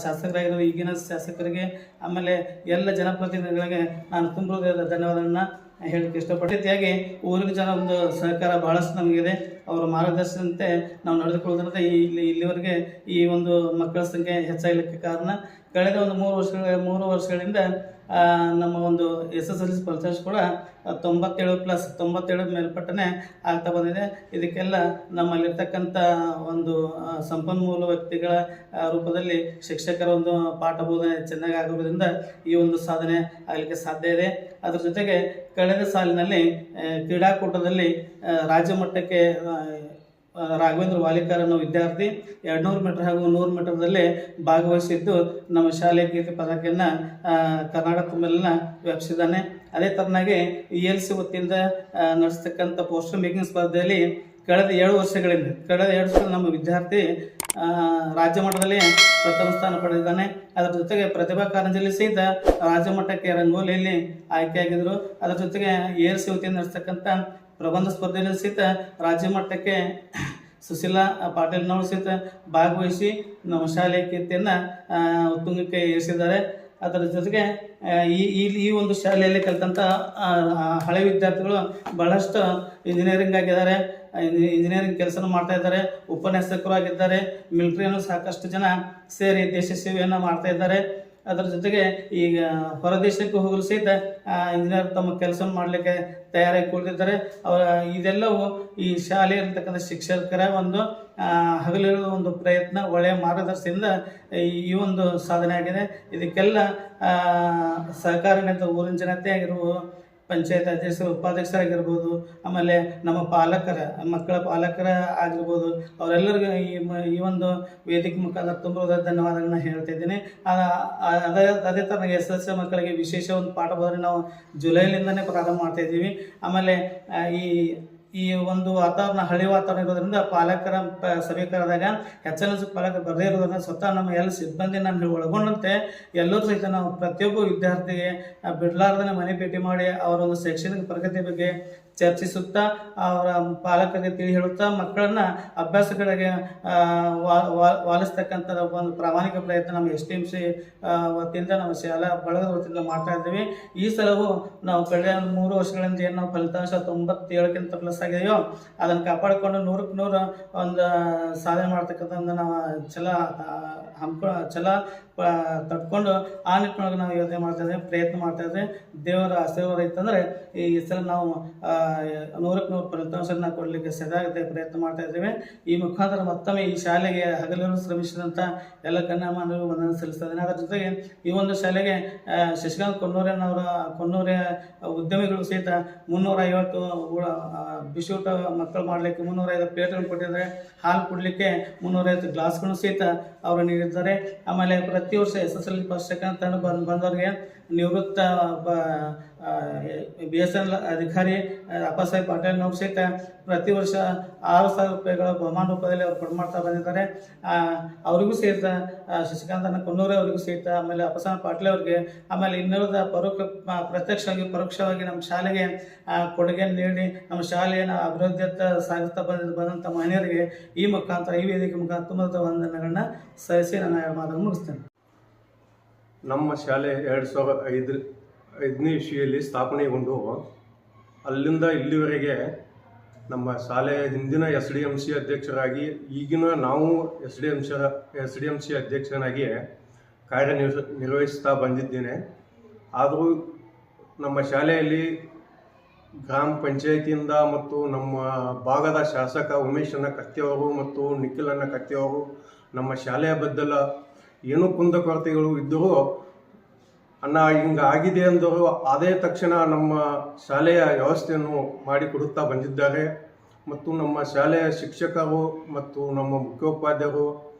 ಶಾಸಕರಾಗಿರ್ಬೋದು, ಈಗಿನ ಶಾಸಕರಿಗೆ, ಆಮೇಲೆ ಎಲ್ಲ ಜನಪ್ರತಿನಿಧಿಗಳಿಗೆ ನಾನು ತುಂಬ ಧನ್ಯವಾದಗಳನ್ನು ಹೇಳಕ್ಕೆ ಇಷ್ಟಪಟ್ಟಿದ್ದಾಗಿ ಊರಿನ ಜನ ಒಂದು ಸಹಕಾರ ಬಹಳಷ್ಟು ನಮಗಿದೆ. ಅವರ ಮಾರ್ಗದರ್ಶನಂತೆ ನಾವು ನಡೆದುಕೊಳ್ಳೋದ್ರಿಂದ ಇಲ್ಲಿವರೆಗೆ ಈ ಒಂದು ಮಕ್ಕಳ ಸಂಖ್ಯೆ ಹೆಚ್ಚಾಗಲಿಕ್ಕೆ ಕಾರಣ. ಕಳೆದ ಒಂದು 3 ವರ್ಷಗಳಿಂದ ನಮ್ಮ ಒಂದು SSLC ಫಲಿತಾಂಶ ಕೂಡ 97+ ಮೇಲ್ಪಟ್ಟನೆ ಆಗ್ತಾ ಬಂದಿದೆ. ಇದಕ್ಕೆಲ್ಲ ನಮ್ಮಲ್ಲಿರ್ತಕ್ಕಂಥ ಒಂದು ಸಂಪನ್ಮೂಲ ವ್ಯಕ್ತಿಗಳ ರೂಪದಲ್ಲಿ ಶಿಕ್ಷಕರ ಒಂದು ಪಾಠ ಬೋಧನೆ ಚೆನ್ನಾಗಿ ಆಗೋದ್ರಿಂದ ಈ ಒಂದು ಸಾಧನೆ ಆಗಲಿಕ್ಕೆ ಸಾಧ್ಯ ಇದೆ. ಅದರ ಜೊತೆಗೆ ಕಳೆದ ಸಾಲಿನಲ್ಲಿ ಕ್ರೀಡಾಕೂಟದಲ್ಲಿ ರಾಜ್ಯ ಮಟ್ಟಕ್ಕೆ ರಾಘವೇಂದ್ರ ವಾಲಿಕರ್ ಅನ್ನೋ ವಿದ್ಯಾರ್ಥಿ 200 ಮೀಟರ್ ಹಾಗೂ 100 ಮೀಟರ್ದಲ್ಲಿ ಭಾಗವಹಿಸಿದ್ದು ನಮ್ಮ ಶಾಲೆಯ ಕೀರ್ತಿ ಪದಕವನ್ನು ಕರ್ನಾಟಕ ತುಂಬೆಲ್ಲ ವ್ಯಾಪಿಸಿದ್ದಾನೆ. ಅದೇ ಥರನಾಗಿ ELC ವತಿಯಿಂದ ನಡೆಸ್ತಕ್ಕಂಥ ಪೋಸ್ಟರ್ ಮೇಕಿಂಗ್ ಸ್ಪರ್ಧೆಯಲ್ಲಿ ಕಳೆದ 2 ವರ್ಷಗಳಿಂದ ನಮ್ಮ ವಿದ್ಯಾರ್ಥಿ ರಾಜ್ಯ ಮಟ್ಟದಲ್ಲಿ ಪ್ರಥಮ ಸ್ಥಾನ ಪಡೆದಿದ್ದಾನೆ. ಅದರ ಜೊತೆಗೆ ಪ್ರತಿಭಾ ಕಾರಂಜಿಯಲ್ಲಿ ಸಹಿತ ರಾಜ್ಯ ಮಟ್ಟಕ್ಕೆ ರಂಗೋಲಿಯಲ್ಲಿ ಆಯ್ಕೆಯಾಗಿದ್ದರು. ಅದರ ಜೊತೆಗೆ ELC ವತಿಯಿಂದ ನಡೆಸ್ತಕ್ಕಂಥ ಪ್ರಬಂಧ ಸ್ಪರ್ಧೆಯಲ್ಲಿ ಸಹಿತ ರಾಜ್ಯ ಮಟ್ಟಕ್ಕೆ ಸುಶೀಲಾ ಪಾಟೀಲ್ನವರು ಸಹಿತ ಭಾಗವಹಿಸಿ ನಮ್ಮ ಶಾಲೆಯ ಕೀರ್ತಿಯನ್ನು ಉತ್ತುಂಗಕ್ಕೆ ಏರಿಸಿದ್ದಾರೆ. ಅದರ ಜೊತೆಗೆ ಈ ಒಂದು ಶಾಲೆಯಲ್ಲಿ ಕಲಿತಂಥ ಹಳೆ ವಿದ್ಯಾರ್ಥಿಗಳು ಬಹಳಷ್ಟು ಇಂಜಿನಿಯರಿಂಗ್ ಆಗಿದ್ದಾರೆ, ಇಂಜಿನಿಯರಿಂಗ್ ಕೆಲಸ ಮಾಡ್ತಾ ಇದ್ದಾರೆ, ಉಪನ್ಯಾಸಕರು ಆಗಿದ್ದಾರೆ, ಮಿಲಿಟರಿಯನ್ನು ಸಾಕಷ್ಟು ಜನ ಸೇರಿ ದೇಶ ಸೇವೆಯನ್ನು ಮಾಡ್ತಾ ಇದ್ದಾರೆ. ಅದರ ಜೊತೆಗೆ ಈಗ ಹೊರದೇಶಕ್ಕೆ ಹೋಗಲು ಸಹಿತ ಇಂಜಿನಿಯರ್ ತಮ್ಮ ಕೆಲಸ ಮಾಡಲಿಕ್ಕೆ ತಯಾರಾಗಿ ಕುಳಿತಿದ್ದಾರೆ. ಇದೆಲ್ಲವೂ ಈ ಶಾಲೆಯಲ್ಲಿರ್ತಕ್ಕಂಥ ಶಿಕ್ಷಕರ ಒಂದು ಹಗಲಿರುವ ಒಂದು ಪ್ರಯತ್ನ, ಒಳ್ಳೆಯ ಮಾರ್ಗದರ್ಶನದಿಂದ ಈ ಒಂದು ಸಾಧನೆ ಆಗಿದೆ. ಇದಕ್ಕೆಲ್ಲ ಸಹಕಾರಿ ನೀಡಿದ ಊರಿನ ಜನತೆ ಆಗಿರ್ಬೋದು, ಪಂಚಾಯತ್ ಅಧ್ಯಕ್ಷರು, ಉಪಾಧ್ಯಕ್ಷರಾಗಿರ್ಬೋದು, ಆಮೇಲೆ ನಮ್ಮ ಮಕ್ಕಳ ಪಾಲಕರ ಆಗಿರ್ಬೋದು, ಅವರೆಲ್ಲರಿಗೂ ಈ ಒಂದು ವೇದಿಕೆ ಮುಖಾಂತರ ತುಂಬ ಧನ್ಯವಾದಗಳನ್ನ ಹೇಳ್ತಾ ಇದ್ದೀನಿ. ಅದೇ ಥರ SSLC ಮಕ್ಕಳಿಗೆ ವಿಶೇಷ ಒಂದು ಪಾಠ ಬೋಧನೆ ನಾವು ಜುಲೈಲಿಂದನೇ ಪ್ರಾರಂಭ ಮಾಡ್ತಾ ಇದ್ದೀವಿ. ಆಮೇಲೆ ಈ ಒಂದು ವಾತಾವರಣ ಹಳೆ ವಾತಾವರಣ ಇರೋದ್ರಿಂದ ಪಾಲಕರ ಸಭೆ ಕರೆದಾಗ SSLC ಪಾಲಕರು ಬರದೇ ಇರೋದ್ರಿಂದ ಸ್ವತಃ ನಮ್ಮ ಎಲ್ಲ ಸಿಬ್ಬಂದಿ ನಾನು ಒಳಗೊಂಡಂತೆ ಎಲ್ಲರೂ ಸಹಿತ ನಾವು ಪ್ರತಿಯೊಬ್ಬ ವಿದ್ಯಾರ್ಥಿಗೆ ಬಿಡಲಾರ್ದೇ ಮನೆ ಭೇಟಿ ಮಾಡಿ ಅವರ ಒಂದು ಶೈಕ್ಷಣಿಕ ಪ್ರಗತಿ ಬಗ್ಗೆ ಚರ್ಚಿಸುತ್ತಾ ಅವರ ಪಾಲಕರಿಗೆ ತಿಳಿ ಹೇಳುತ್ತಾ ಮಕ್ಕಳನ್ನ ಅಭ್ಯಾಸ ಕಡೆಗೆ ವಾಲಿಸ್ತಕ್ಕಂಥ ಒಂದು ಪ್ರಾಮಾಣಿಕ ಪ್ರಯತ್ನ ನಮ್ಮ STMC ವತಿಯಿಂದ ನಮ್ಮ ಶಾಲಾ ಬಳಗದ ವತಿಯಿಂದ ಮಾಡ್ತಾ ಇದ್ದೀವಿ. ಈ ಸಲವೂ ನಾವು ಕಳೆದ 3 ವರ್ಷಗಳಿಂದ ಏನು ನಾವು ಫಲಿತಾಂಶ 97ಕ್ಕಿಂತ ಪ್ಲಸ್ ಆಗಿದೆಯೋ ಅದನ್ನು ಕಾಪಾಡಿಕೊಂಡು 100ಕ್ಕೆ 100 ಒಂದು ಸಾಧನೆ ಮಾಡ್ತಕ್ಕಂಥ ಒಂದು ನಾವು ಛಲ ತಟ್ಕೊಂಡು ಆ ನಿಟ್ಟಿನೊಳಗೆ ನಾವು ಯೋಚನೆ ಮಾಡ್ತಾ ಇದ್ದೇವೆ, ಪ್ರಯತ್ನ ಮಾಡ್ತಾ ಇದ್ದೇವೆ. ದೇವರ ಆಶೀರ್ವಾದ ಇತ್ತಂದರೆ ಈ ಸಲ ನಾವು 100ಕ್ಕೆ 100 ಫಲಿತಾಂಶನ ಕೊಡಲಿಕ್ಕೆ ಸದಾಗತೆ ಪ್ರಯತ್ನ ಮಾಡ್ತಾ ಇದ್ದೇವೆ. ಈ ಮುಖಾಂತರ ಮತ್ತೊಮ್ಮೆ ಈ ಶಾಲೆಗೆ ಹಗಲಿರುಳು ಶ್ರಮಿಸಿದಂಥ ಎಲ್ಲ ಗಣ್ಯಮಾನ್ಯರು ವಂದನೆ ಸಲ್ಲಿಸ್ತಾ ಇದ್ದೇನೆ. ಅದರ ಜೊತೆಗೆ ಈ ಒಂದು ಶಾಲೆಗೆ ಶಶಿಕಾಂತ್ ಕೊನ್ನೂರೇ ಉದ್ಯಮಿಗಳು ಸಹಿತ 350 ಬಿಸ್ಕೂಟ ಮಕ್ಕಳು ಮಾಡಲಿಕ್ಕೆ 350 ಪ್ಲೇಟ್ಗಳನ್ನು ಕೊಟ್ಟಿದ್ದಾರೆ. ಹಾಲು ಕೊಡಲಿಕ್ಕೆ 350 ಗ್ಲಾಸ್ಗಳನ್ನು ಸಹಿತ ಅವರು ನೀಡಿದ್ದಾರೆ. ಆಮೇಲೆ ಪ್ರತಿ ವರ್ಷ SSLC ಫಸ್ಟ್ ಸೆಕೆಂಡ್ ತಂಡ ಬಂದವರಿಗೆ ನಿವೃತ್ತ BSNL ಅಧಿಕಾರಿ ಅಪ್ಪಾಸಾಹೇಬ್ ಪಾಟೀಲ್ನವರು ಸಹಿತ ಪ್ರತಿ ವರ್ಷ 6,000 ರೂಪಾಯಿಗಳ ಬಹುಮಾನ ರೂಪದಲ್ಲಿ ಅವರು ಕೊಟ್ಟು ಮಾಡ್ತಾ ಬಂದಿದ್ದಾರೆ. ಅವರಿಗೂ ಸಹಿತ ಶಶಿಕಾಂತ್ ಕೊನ್ನೂರೇ ಅವರಿಗೂ ಸಹಿತ, ಆಮೇಲೆ ಅಪ್ಪಾಸಾಹೇಬ್ ಪಾಟೀಲ್ ಅವರಿಗೆ, ಆಮೇಲೆ ಇನ್ನುಳಿದ ಪ್ರತ್ಯಕ್ಷವಾಗಿ ಪರೋಕ್ಷವಾಗಿ ನಮ್ಮ ಶಾಲೆಗೆ ಕೊಡುಗೆ ನೀಡಿ ನಮ್ಮ ಶಾಲೆಯನ್ನು ಅಭಿವೃದ್ಧಿಯತ್ತ ಸಾಗಿಸ್ತಾ ಬಂದಂಥ ಮಹಿಳೆಯರಿಗೆ ಈ ಮುಖಾಂತರ ಈ ವೇದಿಕೆ ಮುಖಾಂತರ ತುಂಬ ವಂದನೆಗಳನ್ನ ಸಲ್ಲಿಸಿ ನನ್ನ ಮಾತನ್ನು ಮುಗಿಸ್ತೇನೆ. ನಮ್ಮ ಶಾಲೆ 2005ನೇ ಇಸ್ವಿಯಲ್ಲಿ ಸ್ಥಾಪನೆಗೊಂಡು ಅಲ್ಲಿಂದ ಇಲ್ಲಿವರೆಗೆ ನಮ್ಮ ಶಾಲೆಯ ಹಿಂದಿನ SDMC ಅಧ್ಯಕ್ಷರಾಗಿ ಈಗಿನ ನಾವು SDMC ಅಧ್ಯಕ್ಷನಾಗಿ ಕಾರ್ಯನಿರ್ವಹಿಸ್ತಾ ಬಂದಿದ್ದೇನೆ. ಆದರೂ ನಮ್ಮ ಶಾಲೆಯಲ್ಲಿ ಗ್ರಾಮ ಪಂಚಾಯಿತಿಯಿಂದ ಮತ್ತು ನಮ್ಮ ಭಾಗದ ಶಾಸಕ ಉಮೇಶಣ್ಣ ಕತ್ತಿಯವರು ಮತ್ತು ನಿಖಿಲಣ್ಣ ಕತ್ತಿಯವರು ನಮ್ಮ ಶಾಲೆಯ ಬದ್ದಲ ಏನೂ ಕುಂದುಕೊರತೆಗಳು ಇದ್ದರೂ ಅಣ್ಣ ಹಿಂಗೆ ಆಗಿದೆ ಅಂದರು ಅದೇ ತಕ್ಷಣ ನಮ್ಮ ಶಾಲೆಯ ವ್ಯವಸ್ಥೆಯನ್ನು ಮಾಡಿಕೊಡುತ್ತಾ ಬಂದಿದ್ದಾರೆ. ಮತ್ತು ನಮ್ಮ ಶಾಲೆಯ ಶಿಕ್ಷಕರು ಮತ್ತು ನಮ್ಮ ಮುಖ್ಯೋಪಾಧ್ಯಾಯರು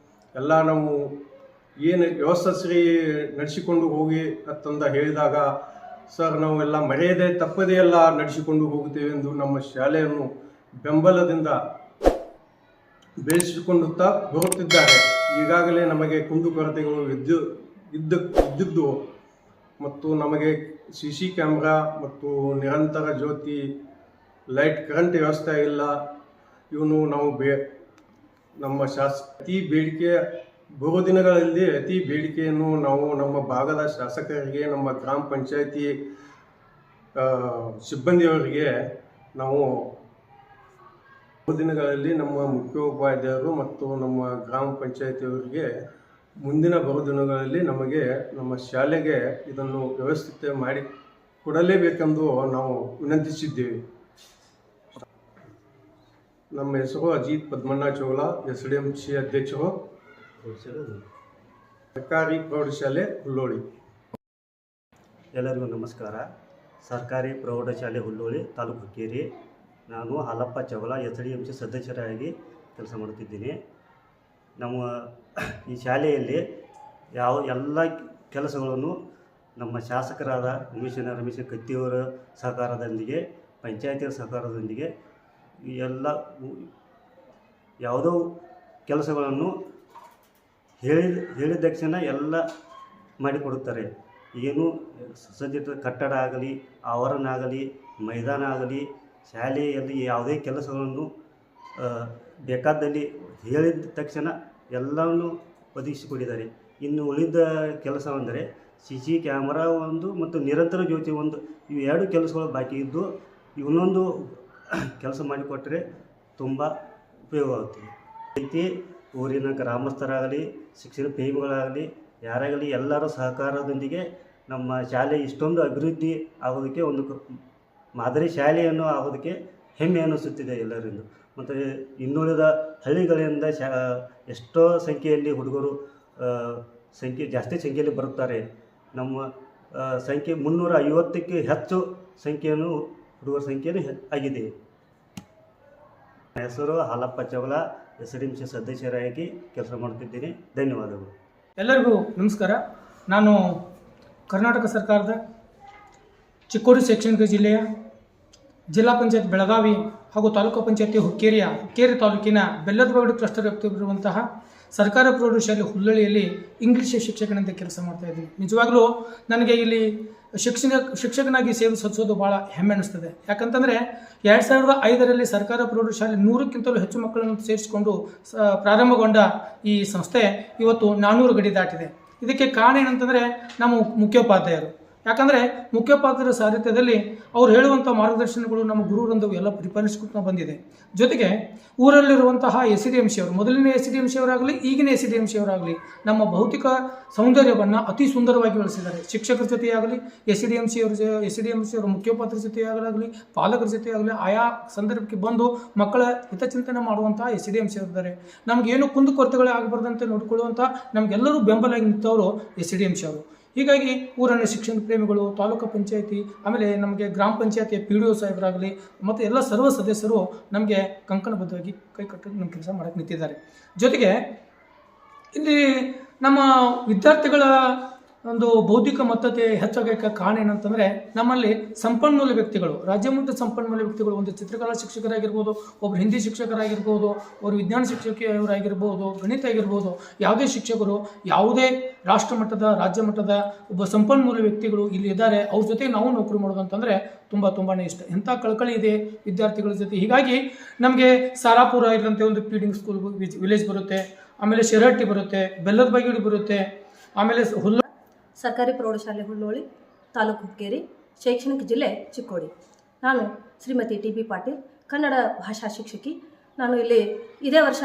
ಎಲ್ಲ ನಾವು ಏನು ವ್ಯವಸ್ಥೆ ನಡೆಸಿಕೊಂಡು ಹೋಗಿ ಅಂತಂದ ಹೇಳಿದಾಗ ಸರ್ ನಾವೆಲ್ಲ ಮರೆಯದೆ ತಪ್ಪದೇ ಎಲ್ಲ ನಡೆಸಿಕೊಂಡು ಹೋಗುತ್ತೇವೆ ಎಂದು ನಮ್ಮ ಶಾಲೆಯನ್ನು ಬೆಂಬಲದಿಂದ ಬೆಳೆಸಿಕೊಳ್ಳುತ್ತಾ ಬರುತ್ತಿದ್ದಾರೆ. ಈಗಾಗಲೇ ನಮಗೆ ಕುಂದುಕೊರತೆಗಳು ಇದ್ದಿದ್ದು ಮತ್ತು ನಮಗೆ CC ಕ್ಯಾಮ್ರಾ ಮತ್ತು ನಿರಂತರ ಜ್ಯೋತಿ, ಲೈಟ್, ಕರೆಂಟ್ ವ್ಯವಸ್ಥೆ ಇಲ್ಲ. ಇವನು ನಾವು ನಮ್ಮ ಅತಿ ಬೇಡಿಕೆ ಬಹು ದಿನಗಳಲ್ಲಿ ಅತಿ ಬೇಡಿಕೆಯನ್ನು ನಾವು ನಮ್ಮ ಭಾಗದ ಶಾಸಕರಿಗೆ, ನಮ್ಮ ಗ್ರಾಮ ಪಂಚಾಯಿತಿ ಸಿಬ್ಬಂದಿಯವರಿಗೆ ನಾವು ದಿನಗಳಲ್ಲಿ ನಮ್ಮ ಮುಖ್ಯೋಪಾಧ್ಯಾಯರು ಮತ್ತು ನಮ್ಮ ಗ್ರಾಮ ಪಂಚಾಯಿತಿಯವರಿಗೆ ಮುಂದಿನ ದಿನಗಳಲ್ಲಿ ನಮಗೆ ನಮ್ಮ ಶಾಲೆಗೆ ಇದನ್ನು ವ್ಯವಸ್ಥಿತ ಮಾಡಿ ಕೊಡಲೇಬೇಕೆಂದು ನಾವು ವಿನಂತಿಸಿದ್ದೇವೆ. ನಮ್ಮ ಹೆಸರು ಅಜಿತ್ ಪದ್ಮಣ್ಣ ಚೋಳ, SDMC ಅಧ್ಯಕ್ಷರು, ಸರ್ಕಾರಿ ಪ್ರೌಢಶಾಲೆ ಹುಲ್ಲೋಳಿ. ಎಲ್ಲರಿಗೂ ನಮಸ್ಕಾರ. ಸರ್ಕಾರಿ ಪ್ರೌಢಶಾಲೆ ಹುಲ್ಲೋಳಿ ತಾಲೂಕು ಕೇರಿ. ನಾನು ಹಾಲಪ್ಪ ಚವಲ SDMC ಸದಸ್ಯರಾಗಿ ಕೆಲಸ ಮಾಡುತ್ತಿದ್ದೀನಿ. ನಮ್ಮ ಈ ಶಾಲೆಯಲ್ಲಿ ಎಲ್ಲ ಕೆಲಸಗಳನ್ನು ನಮ್ಮ ಶಾಸಕರಾದ ರಮೇಶ ಕತ್ತಿಯವರ ಸಹಕಾರದೊಂದಿಗೆ, ಪಂಚಾಯತಿಯರ ಸಹಕಾರದೊಂದಿಗೆ ಈ ಎಲ್ಲ ಯಾವುದೋ ಕೆಲಸಗಳನ್ನು ಹೇಳಿದ ತಕ್ಷಣ ಎಲ್ಲ ಮಾಡಿಕೊಡುತ್ತಾರೆ. ಏನು ಸಜ್ಜಿತ ಕಟ್ಟಡ ಆಗಲಿ, ಆವರಣ ಆಗಲಿ, ಮೈದಾನ ಆಗಲಿ, ಶಾಲೆಯಲ್ಲಿ ಯಾವುದೇ ಕೆಲಸಗಳನ್ನು ಬೇಕಾದಲ್ಲಿ ಹೇಳಿದ ತಕ್ಷಣ ಎಲ್ಲವನ್ನು ಒದಗಿಸಿಕೊಟ್ಟಿದ್ದಾರೆ. ಇನ್ನು ಉಳಿದ ಕೆಲಸವೆಂದರೆ CC ಕ್ಯಾಮರಾ ಒಂದು ಮತ್ತು ನಿರಂತರ ಜ್ಯೋತಿ ಒಂದು, ಇವು 2 ಕೆಲಸಗಳು ಬಾಕಿ ಇದ್ದು ಇವನ್ನೊಂದು ಕೆಲಸ ಮಾಡಿಕೊಟ್ಟರೆ ತುಂಬ ಉಪಯೋಗವಾಗುತ್ತದೆ. ರೀತಿ ಊರಿನ ಗ್ರಾಮಸ್ಥರಾಗಲಿ, ಶಿಕ್ಷಣ ಪ್ರೇಮಿಗಳಾಗಲಿ, ಯಾರಾಗಲಿ ಎಲ್ಲರ ಸಹಕಾರದೊಂದಿಗೆ ನಮ್ಮ ಶಾಲೆ ಇಷ್ಟೊಂದು ಅಭಿವೃದ್ಧಿ ಆಗೋದಕ್ಕೆ ಒಂದು ಮಾದರಿ ಶಾಲೆಯನ್ನು ಆಗೋದಕ್ಕೆ ಹೆಮ್ಮೆ ಅನ್ನಿಸುತ್ತಿದೆ ಎಲ್ಲರಿಂದ. ಮತ್ತು ಇನ್ನುಳಿದ ಹಳ್ಳಿಗಳಿಂದ ಎಷ್ಟೋ ಸಂಖ್ಯೆಯಲ್ಲಿ ಹುಡುಗರು ಜಾಸ್ತಿ ಸಂಖ್ಯೆಯಲ್ಲಿ ಬರುತ್ತಾರೆ. ನಮ್ಮ ಸಂಖ್ಯೆ 350ಕ್ಕೆ ಹೆಚ್ಚು ಸಂಖ್ಯೆಯನ್ನು ಹುಡುಗರ ಸಂಖ್ಯೆಯನ್ನು ಆಗಿದೆ. ನನ್ನ ಹೆಸರು ಹಾಲಪ್ಪ ಚವಲ, SDMC ಸದಸ್ಯರಾಗಿ ಕೆಲಸ ಮಾಡುತ್ತಿದ್ದೇನೆ. ಧನ್ಯವಾದಗಳು. ಎಲ್ಲರಿಗೂ ನಮಸ್ಕಾರ. ನಾನು ಕರ್ನಾಟಕ ಸರ್ಕಾರದ ಚಿಕ್ಕೋಡಿ ಶೈಕ್ಷಣಿಕ ಜಿಲ್ಲೆಯ ಜಿಲ್ಲಾ ಪಂಚಾಯತ್ ಬೆಳಗಾವಿ ಹಾಗೂ ತಾಲೂಕು ಪಂಚಾಯತಿ ಹುಕ್ಕೇರಿ ತಾಲೂಕಿನ ಬೆಲ್ಲದಬಗಡಿ ಕ್ಲಸ್ಟರ್ ವ್ಯಾಪ್ತಿಯಲ್ಲಿರುವಂತಹ ಸರ್ಕಾರಿ ಪ್ರೌಢಶಾಲೆ ಹುಲ್ಲಳ್ಳಿಯಲ್ಲಿ ಇಂಗ್ಲೀಷ್ ಶಿಕ್ಷಕನಂತೆ ಕೆಲಸ ಮಾಡ್ತಾಯಿದ್ದೀನಿ. ನಿಜವಾಗ್ಲೂ ನನಗೆ ಇಲ್ಲಿ ಶಿಕ್ಷಕನಾಗಿ ಸೇವೆ ಸಲ್ಲಿಸೋದು ಭಾಳ ಹೆಮ್ಮೆ ಅನ್ನಿಸ್ತದೆ. ಯಾಕಂತಂದರೆ 2005ರಲ್ಲಿ ಸರ್ಕಾರಿ ಪ್ರೌಢಶಾಲೆ 100ಕ್ಕಿಂತಲೂ ಹೆಚ್ಚು ಮಕ್ಕಳನ್ನು ಸೇರಿಸಿಕೊಂಡು ಪ್ರಾರಂಭಗೊಂಡ ಈ ಸಂಸ್ಥೆ ಇವತ್ತು 400 ಗಡಿ ದಾಟಿದೆ. ಇದಕ್ಕೆ ಕಾರಣ ಏನಂತಂದರೆ ನಮ್ಮ ಮುಖ್ಯೋಪಾಧ್ಯಾಯರು. ಯಾಕಂದರೆ ಮುಖ್ಯೋಪಾಧ್ಯಾಯರ ಸಾರಥ್ಯದಲ್ಲಿ ಅವ್ರು ಹೇಳುವಂಥ ಮಾರ್ಗದರ್ಶನಗಳು ನಮ್ಮ ಗುರುವೃಂದವು ಎಲ್ಲ ಪರಿಪಾಲಿಸ್ಕೊಂಡು ಬಂದಿದೆ. ಜೊತೆಗೆ ಊರಲ್ಲಿರುವಂತಹ SDMC ಅವರು, ಮೊದಲಿನ SDMC ಅವರಾಗಲಿ ಈಗಿನ SDMC ಅವರಾಗಲಿ ನಮ್ಮ ಭೌತಿಕ ಸೌಂದರ್ಯವನ್ನು ಅತಿ ಸುಂದರವಾಗಿ ಬೆಳೆಸಿದ್ದಾರೆ. ಶಿಕ್ಷಕರ ಜೊತೆಯಾಗಲಿ, SDMC ಅವರ ಮುಖ್ಯೋಪಾಧ್ಯಾಯರ ಜೊತೆಯಾಗಲಿ, ಪಾಲಕರ ಜೊತೆಯಾಗಲಿ ಆಯಾ ಸಂದರ್ಭಕ್ಕೆ ಬಂದು ಮಕ್ಕಳ ಹಿತಚಿಂತನೆ ಮಾಡುವಂತಹ SDMC ಅವರಿದ್ದಾರೆ. ನಮಗೇನು ಕುಂದುಕೊರತೆಗಳೇ ಆಗಬಾರ್ದಂತೆ ನೋಡಿಕೊಳ್ಳುವಂಥ ನಮಗೆಲ್ಲರೂ ಬೆಂಬಲಾಗಿ ನಿಂತವರು SDMC ಅವರು. ಹೀಗಾಗಿ ಊರನ್ನ ಶಿಕ್ಷಣ ಪ್ರೇಮಿಗಳು, ತಾಲೂಕು ಪಂಚಾಯತಿ, ಆಮೇಲೆ ನಮಗೆ ಗ್ರಾಮ ಪಂಚಾಯತಿಯ PDO ಸಾಹೇಬರಾಗಲಿ ಮತ್ತು ಎಲ್ಲ ಸರ್ವ ಸದಸ್ಯರು ನಮಗೆ ಕಂಕಣಬದ್ಧವಾಗಿ ಕೈ ಕಟ್ಟಿ ನಮ್ಮ ಕೆಲಸ ಮಾಡೋಕ್ಕೆ ನಿಂತಿದ್ದಾರೆ. ಜೊತೆಗೆ ಇಲ್ಲಿ ನಮ್ಮ ವಿದ್ಯಾರ್ಥಿಗಳ ಒಂದು ಬೌದ್ಧಿಕ ಮತ್ತತೆ ಹೆಚ್ಚಾಗಕ್ಕೆ ಕಾರಣ ಏನಂತಂದರೆ ನಮ್ಮಲ್ಲಿ ಸಂಪನ್ಮೂಲ ವ್ಯಕ್ತಿಗಳು, ರಾಜ್ಯ ಮಟ್ಟದ ಸಂಪನ್ಮೂಲ ವ್ಯಕ್ತಿಗಳು, ಒಂದು ಚಿತ್ರಕಲಾ ಶಿಕ್ಷಕರಾಗಿರ್ಬೋದು, ಒಬ್ಬರು ಹಿಂದಿ ಶಿಕ್ಷಕರಾಗಿರ್ಬೋದು, ಒಬ್ಬರು ವಿಜ್ಞಾನ ಶಿಕ್ಷಕಿಯವರಾಗಿರ್ಬೋದು, ಗಣಿತ ಆಗಿರ್ಬೋದು, ಯಾವುದೇ ಶಿಕ್ಷಕರು, ಯಾವುದೇ ರಾಷ್ಟ್ರ ಮಟ್ಟದ ರಾಜ್ಯ ಮಟ್ಟದ ಒಬ್ಬ ಸಂಪನ್ಮೂಲ ವ್ಯಕ್ತಿಗಳು ಇಲ್ಲಿ ಇದ್ದಾರೆ. ಅವ್ರ ಜೊತೆ ನಾವು ನೌಕರಿ ಮಾಡೋದು ಅಂತಂದರೆ ತುಂಬಾ ಇಷ್ಟ. ಎಂಥ ಕಳಕಳಿ ಇದೆ ವಿದ್ಯಾರ್ಥಿಗಳ ಜೊತೆ. ಹೀಗಾಗಿ ನಮಗೆ ಸಾರಾಪುರ ಇರುವಂತೆ ಒಂದು ಫೀಡಿಂಗ್ ಸ್ಕೂಲ್ ವಿಲೇಜ್ ಬರುತ್ತೆ, ಆಮೇಲೆ ಶಿರಹಟ್ಟಿ ಬರುತ್ತೆ, ಬೆಲ್ಲದಬಗಡಿ ಬರುತ್ತೆ, ಆಮೇಲೆ ಸರ್ಕಾರಿ ಪ್ರೌಢಶಾಲೆ ಹುಲ್ಲೋಳಿ, ತಾಲೂಕು ಹುಕ್ಕೇರಿ, ಶೈಕ್ಷಣಿಕ ಜಿಲ್ಲೆ ಚಿಕ್ಕೋಡಿ. ನಾನು ಶ್ರೀಮತಿ TB ಪಾಟೀಲ್, ಕನ್ನಡ ಭಾಷಾ ಶಿಕ್ಷಕಿ. ನಾನು ಇಲ್ಲಿ ಇದೇ ವರ್ಷ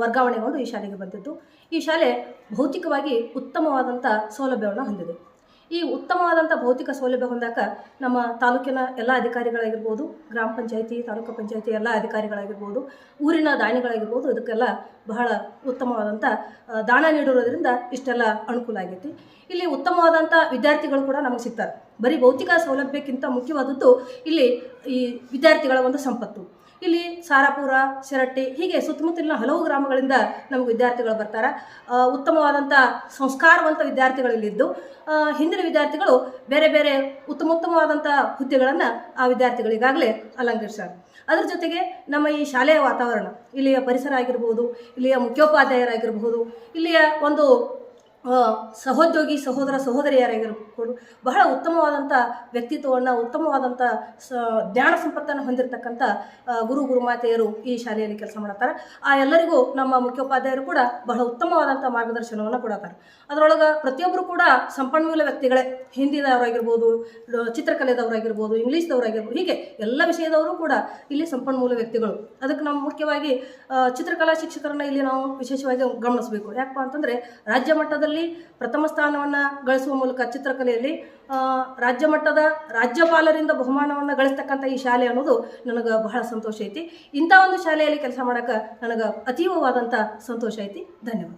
ವರ್ಗಾವಣೆಗೊಂಡು ಈ ಶಾಲೆಗೆ ಬಂದಿದ್ದು. ಈ ಶಾಲೆ ಭೌತಿಕವಾಗಿ ಉತ್ತಮವಾದಂಥ ಸೌಲಭ್ಯವನ್ನು ಹೊಂದಿದೆ. ಈ ಉತ್ತಮವಾದಂಥ ಭೌತಿಕ ಸೌಲಭ್ಯ ಹೊಂದಾಕ ನಮ್ಮ ತಾಲೂಕಿನ ಎಲ್ಲ ಅಧಿಕಾರಿಗಳಾಗಿರ್ಬೋದು, ಗ್ರಾಮ ಪಂಚಾಯತಿ, ತಾಲೂಕು ಪಂಚಾಯತಿ ಎಲ್ಲ ಅಧಿಕಾರಿಗಳಾಗಿರ್ಬೋದು, ಊರಿನ ದಾನಿಗಳಾಗಿರ್ಬೋದು, ಇದಕ್ಕೆಲ್ಲ ಬಹಳ ಉತ್ತಮವಾದಂಥ ದಾನ ನೀಡಿರೋದ್ರಿಂದ ಇಷ್ಟೆಲ್ಲ ಅನುಕೂಲ ಆಗೈತಿ. ಇಲ್ಲಿ ಉತ್ತಮವಾದಂಥ ವಿದ್ಯಾರ್ಥಿಗಳು ಕೂಡ ನಮಗೆ ಸಿಗ್ತಾರೆ. ಬರೀ ಭೌತಿಕ ಸೌಲಭ್ಯಕ್ಕಿಂತ ಮುಖ್ಯವಾದದ್ದು ಇಲ್ಲಿ ಈ ವಿದ್ಯಾರ್ಥಿಗಳ ಒಂದು ಸಂಪತ್ತು. ಇಲ್ಲಿ ಸಾರಾಪುರ, ಶಿರಹಟ್ಟಿ ಹೀಗೆ ಸುತ್ತಮುತ್ತಲಿನ ಹಲವು ಗ್ರಾಮಗಳಿಂದ ನಮಗೆ ವಿದ್ಯಾರ್ಥಿಗಳು ಬರ್ತಾರೆ. ಉತ್ತಮವಾದಂಥ ಸಂಸ್ಕಾರವಂತ ವಿದ್ಯಾರ್ಥಿಗಳು ಇಲ್ಲಿದ್ದು, ಹಿಂದಿನ ವಿದ್ಯಾರ್ಥಿಗಳು ಬೇರೆ ಬೇರೆ ಉತ್ತಮವಾದಂಥ ಹುದ್ದೆಗಳನ್ನು ಆ ವಿದ್ಯಾರ್ಥಿಗಳಿಗಾಗಲೇ ಅಲಂಕರಿಸ್ತಾರೆ. ಅದರ ಜೊತೆಗೆ ನಮ್ಮ ಈ ಶಾಲೆಯ ವಾತಾವರಣ, ಇಲ್ಲಿಯ ಪರಿಸರ ಆಗಿರ್ಬೋದು, ಇಲ್ಲಿಯ ಮುಖ್ಯೋಪಾಧ್ಯಾಯರಾಗಿರ್ಬೋದು, ಇಲ್ಲಿಯ ಒಂದು ಸಹೋದ್ಯೋಗಿ ಸಹೋದರಿಯರಾಗಿರ್ಬೋದು, ಬಹಳ ಉತ್ತಮವಾದಂಥ ವ್ಯಕ್ತಿತ್ವವನ್ನು, ಉತ್ತಮವಾದಂಥ ಜ್ಞಾನ ಸಂಪತ್ತನ್ನು ಹೊಂದಿರತಕ್ಕಂಥ ಗುರುಮಾತೆಯರು ಈ ಶಾಲೆಯಲ್ಲಿ ಕೆಲಸ ಮಾಡ್ತಾರೆ. ಆ ಎಲ್ಲರಿಗೂ ನಮ್ಮ ಮುಖ್ಯೋಪಾಧ್ಯಾಯರು ಕೂಡ ಬಹಳ ಉತ್ತಮವಾದಂಥ ಮಾರ್ಗದರ್ಶನವನ್ನು ಕೊಡ್ತಾರೆ. ಅದರೊಳಗೆ ಪ್ರತಿಯೊಬ್ಬರು ಕೂಡ ಸಂಪನ್ಮೂಲ ವ್ಯಕ್ತಿಗಳೇ. ಹಿಂದಿದವರಾಗಿರ್ಬೋದು, ಚಿತ್ರಕಲೆದವರಾಗಿರ್ಬೋದು, ಇಂಗ್ಲೀಷ್ದವರಾಗಿರ್ಬೋದು, ಹೀಗೆ ಎಲ್ಲ ವಿಷಯದವರು ಕೂಡ ಇಲ್ಲಿ ಸಂಪನ್ಮೂಲ ವ್ಯಕ್ತಿಗಳು. ಅದಕ್ಕೆ ನಾವು ಮುಖ್ಯವಾಗಿ ಚಿತ್ರಕಲಾ ಶಿಕ್ಷಕರನ್ನ ಇಲ್ಲಿ ನಾವು ವಿಶೇಷವಾಗಿ ಗಮನಿಸಬೇಕು. ಯಾಕಪ್ಪ ಅಂತಂದರೆ ರಾಜ್ಯ ಮಟ್ಟದಲ್ಲಿ ಪ್ರಥಮ ಸ್ಥಾನವನ್ನು ಗಳಿಸುವ ಮೂಲಕ ಚಿತ್ರಕಲೆಯಲ್ಲಿ ರಾಜ್ಯ ಮಟ್ಟದ ರಾಜ್ಯಪಾಲರಿಂದ ಬಹುಮಾನವನ್ನು ಗಳಿಸ್ತಕ್ಕಂಥ ಈ ಶಾಲೆ ಅನ್ನೋದು ನನಗೆ ಬಹಳ ಸಂತೋಷ ಐತಿ. ಇಂಥ ಒಂದು ಶಾಲೆಯಲ್ಲಿ ಕೆಲಸ ಮಾಡೋಕ್ಕೆ ನನಗೆ ಅತೀವವಾದಂಥ ಸಂತೋಷ ಐತಿ. ಧನ್ಯವಾದ.